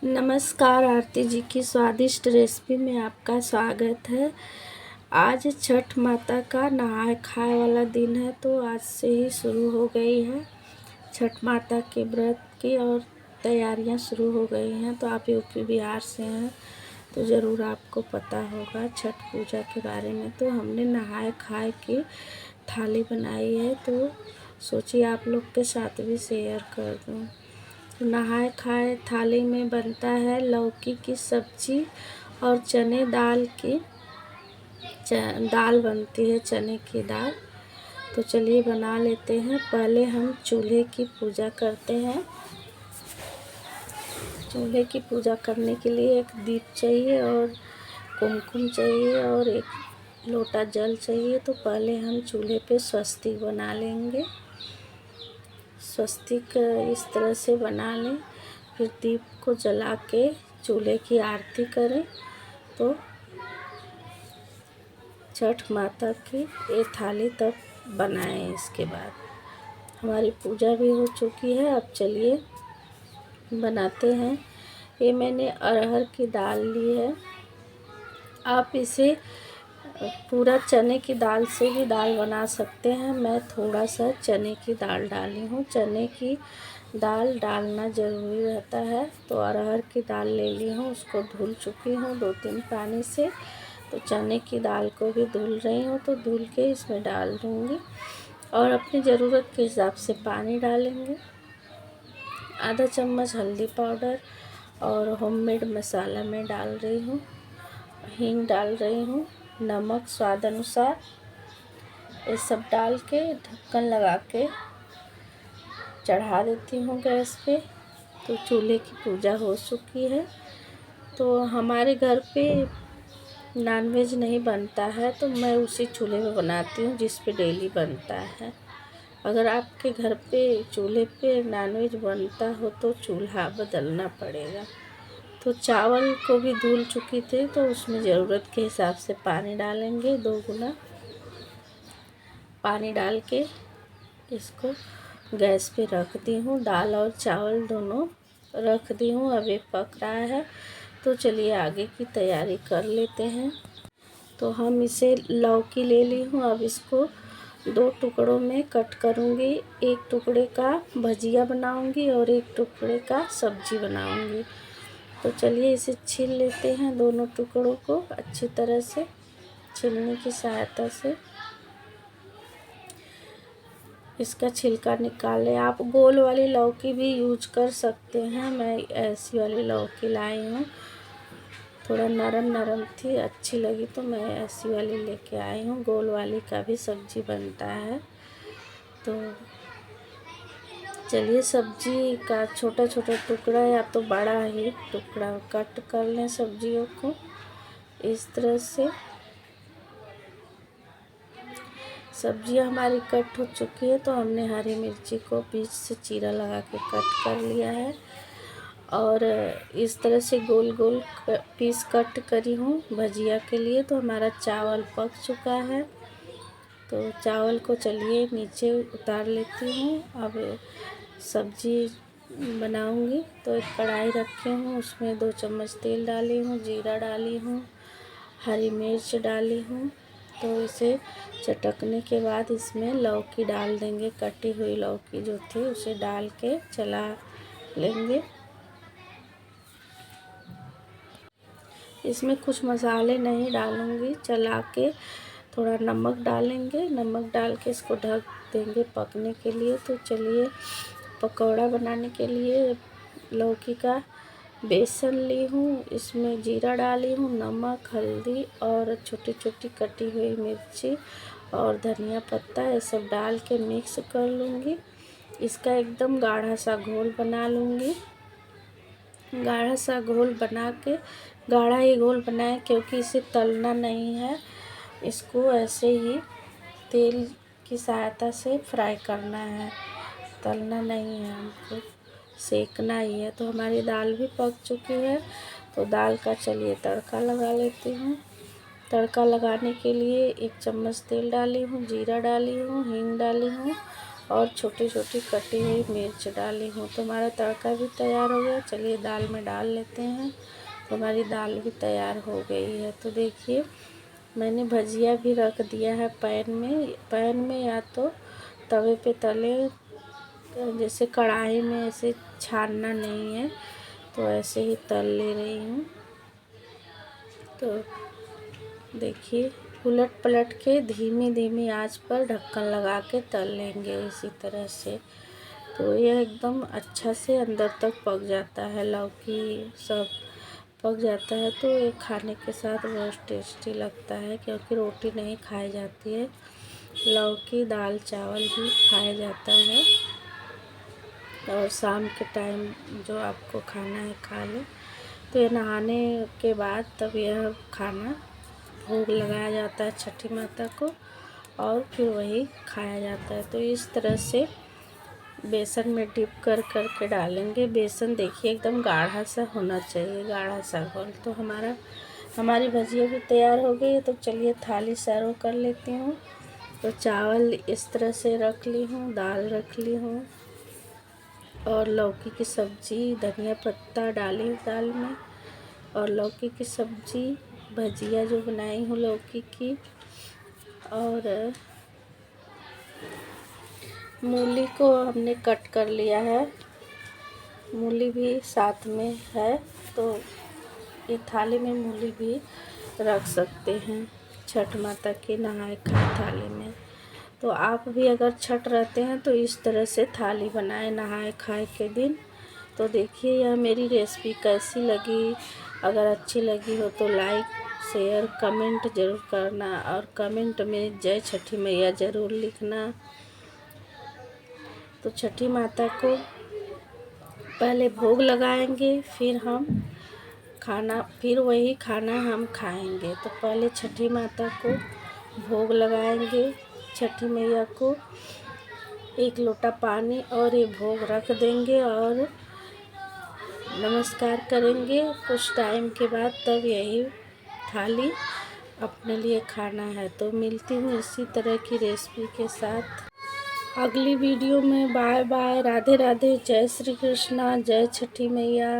नमस्कार, आरती जी की स्वादिष्ट रेसिपी में आपका स्वागत है। आज छठ माता का नहाय खाए वाला दिन है, तो आज से ही शुरू हो गई है छठ माता के व्रत की और तैयारियां शुरू हो गई हैं। तो आप यूपी बिहार से हैं तो ज़रूर आपको पता होगा छठ पूजा के बारे में। तो हमने नहाय खाए की थाली बनाई है, तो सोचिए आप लोग के साथ भी शेयर कर दूँ। नहाय खाए थाली में बनता है लौकी की सब्जी और चने दाल की दाल बनती है, चने की दाल। तो चलिए बना लेते हैं। पहले हम चूल्हे की पूजा करते हैं। चूल्हे की पूजा करने के लिए एक दीप चाहिए और कुमकुम चाहिए और एक लोटा जल चाहिए। तो पहले हम चूल्हे पे स्वस्तिक बना लेंगे। स्वस्तिक इस तरह से बना लें, फिर दीप को जला के चूल्हे की आरती करें। तो छठ माता की ये थाली तब बनाएं। इसके बाद हमारी पूजा भी हो चुकी है। अब चलिए बनाते हैं। ये मैंने अरहर की दाल ली है। आप इसे पूरा चने की दाल से भी दाल बना सकते हैं। मैं थोड़ा सा चने की दाल डाली हूँ। चने की दाल डालना ज़रूरी रहता है। तो अरहर की दाल ले ली हूँ, उसको धुल चुकी हूँ 2-3 पानी से। तो चने की दाल को भी धुल रही हूँ, तो धुल के इसमें डाल दूँगी और अपनी ज़रूरत के हिसाब से पानी डालेंगे। आधा चम्मच हल्दी पाउडर और होममेड मसाला मैं डाल रही हूँ। हींग डाल रही हूँ, नमक स्वाद अनुसार। ये सब डाल के ढक्कन लगा के चढ़ा देती हूँ गैस पे। तो चूल्हे की पूजा हो चुकी है। तो हमारे घर पे नॉनवेज नहीं बनता है, तो मैं उसी चूल्हे पे बनाती हूँ जिस पे डेली बनता है। अगर आपके घर पे चूल्हे पे नॉनवेज बनता हो तो चूल्हा बदलना पड़ेगा। तो चावल को भी धुल चुकी थी, तो उसमें ज़रूरत के हिसाब से पानी डालेंगे। 2 गुना पानी डाल के इसको गैस पे रख दी हूँ। दाल और चावल दोनों रख दी हूँ। अब ये पक रहा है, तो चलिए आगे की तैयारी कर लेते हैं। तो हम इसे लौकी ले ली हूँ। अब इसको 2 टुकड़ों में कट करूँगी। एक टुकड़े का भजिया बनाऊँगी और एक टुकड़े का सब्जी बनाऊँगी। तो चलिए इसे छील लेते हैं, दोनों टुकड़ों को अच्छी तरह से छीलने की सहायता से इसका छिलका निकाल लें। आप गोल वाली लौकी भी यूज कर सकते हैं। मैं ऐसी वाली लौकी लाई हूँ, थोड़ा नरम नरम थी, अच्छी लगी तो मैं ऐसी वाली लेके आई हूँ। गोल वाली का भी सब्जी बनता है। तो चलिए सब्जी का छोटा छोटा टुकड़ा या तो बड़ा ही टुकड़ा कट कर लें सब्जियों को इस तरह से। सब्जियां हमारी कट हो चुकी है, तो हमने हरी मिर्ची को बीच से चीरा लगा के कट कर लिया है और इस तरह से गोल गोल पीस कट करी हूँ भजिया के लिए। तो हमारा चावल पक चुका है। तो चावल को चलिए नीचे उतार लेती हूँ। अब सब्जी बनाऊँगी। तो एक कढ़ाई रखी हूँ, उसमें 2 चम्मच तेल डाली हूँ, जीरा डाली हूँ, हरी मिर्च डाली हूँ। तो इसे चटकने के बाद इसमें लौकी डाल देंगे। कटी हुई लौकी जो थी उसे डाल के चला लेंगे। इसमें कुछ मसाले नहीं डालूँगी। चला के थोड़ा नमक डालेंगे। नमक डाल के इसको ढक देंगे पकने के लिए। तो चलिए पकौड़ा बनाने के लिए लौकी का बेसन ली हूँ, इसमें जीरा डाली हूँ, नमक, हल्दी और छोटी छोटी कटी हुई मिर्ची और धनिया पत्ता, ये सब डाल के मिक्स कर लूँगी। इसका एकदम गाढ़ा सा घोल बना लूँगी। गाढ़ा सा घोल बना के, गाढ़ा ही घोल बनाएं क्योंकि इसे तलना नहीं है। इसको ऐसे ही तेल की सहायता से फ्राई करना है, तलना नहीं है, हमको सेकना ही है। तो हमारी दाल भी पक चुकी है। तो दाल का चलिए तड़का लगा लेती हूँ। तड़का लगाने के लिए 1 चम्मच तेल डाली हूँ, जीरा डाली हूँ, हींग डाली हूँ और छोटी छोटी कटी हुई मिर्च डाली हूँ। तो हमारा तड़का भी तैयार हो गया। चलिए दाल में डाल लेते हैं। तो हमारी दाल भी तैयार हो गई है। तो देखिए मैंने भजिया भी रख दिया है पैन में या तो तवे पे तले, जैसे कढ़ाई में ऐसे छानना नहीं है, तो ऐसे ही तल ले रही हूँ। तो देखिए उलट पलट के धीमी धीमी आंच पर ढक्कन लगा के तल लेंगे इसी तरह से। तो यह एकदम अच्छा से अंदर तक पक जाता है, लौकी सब पक जाता है। तो ये खाने के साथ बहुत टेस्टी लगता है, क्योंकि रोटी नहीं खाई जाती है, लौकी दाल चावल ही खाया जाता है। और शाम के टाइम जो आपको खाना है खा ले। तो ये नहाने के बाद तब यह खाना भोग लगाया जाता है छठी माता को, और फिर वही खाया जाता है। तो इस तरह से बेसन में डिप कर कर के डालेंगे। बेसन देखिए एकदम गाढ़ा सा होना चाहिए, गाढ़ा सा घोल। तो हमारी भजिया भी तैयार हो गई है। तो चलिए थाली सर्व कर लेती हूँ। तो चावल इस तरह से रख ली हूँ, दाल रख ली हूँ, और लौकी की सब्ज़ी, धनिया पत्ता डाली दाल में, और लौकी की सब्ज़ी, भजिया जो बनाई हूँ लौकी की, और मूली को हमने कट कर लिया है, मूली भी साथ में है। तो ये थाली में मूली भी रख सकते हैं छठ माता की नहाए खाए थाली में। तो आप भी अगर छठ रहते हैं तो इस तरह से थाली बनाएं नहाए खाए के दिन। तो देखिए यह मेरी रेसिपी कैसी लगी। अगर अच्छी लगी हो तो लाइक शेयर कमेंट ज़रूर करना, और कमेंट में जय छठी मैया ज़रूर लिखना। तो छठी माता को पहले भोग लगाएंगे, फिर वही खाना हम खाएंगे। तो पहले छठी माता को भोग लगाएंगे, छठी मैया को 1 लोटा पानी और ये भोग रख देंगे, और नमस्कार करेंगे कुछ टाइम के बाद। तब यही थाली अपने लिए खाना है। तो मिलती हूँ इसी तरह की रेसिपी के साथ अगली वीडियो में। बाय बाय, राधे राधे, जय श्री कृष्णा, जय छठी मैया।